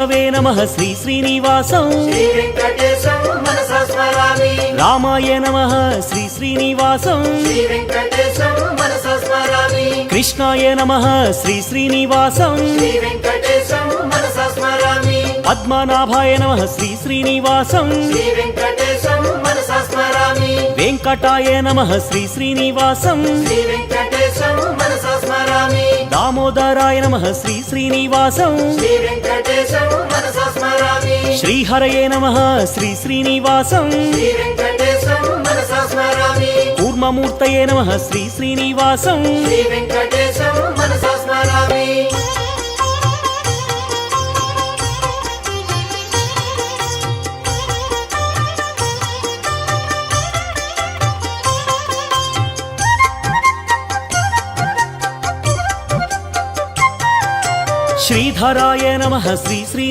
वे नमः श्री श्रीनिवासं श्री वेंकटेशं मनसा स्मरामि। रामाय नमः श्री श्रीनिवासं श्री वेंकटेशं मनसा स्मरामि। कृष्णाय नमः श्री श्रीनिवासं श्री वेंकटेशं मनसा स्मरामि। पद्मनाभाय नमः श्री श्रीनिवासं श्री वेंकटेशं मनसा स्मरामि। वेंकटाय नमः श्री श्रीनिवासं श्री वेंकटेशं मनसा स्मरामि। दामोदराय नमः श्री श्रीनिवासं श्री वेंकटेशं मनसा स्मरामि। श्रीहरये नमः श्री श्रीनिवासं श्री वेंकटेशं मनसा स्मरामि। कूर्ममूर्तये नमः श्री श्रीनिवासं श्री वेंकटेशं मनसा स्मरामि। श्रीधराय नमः श्री श्री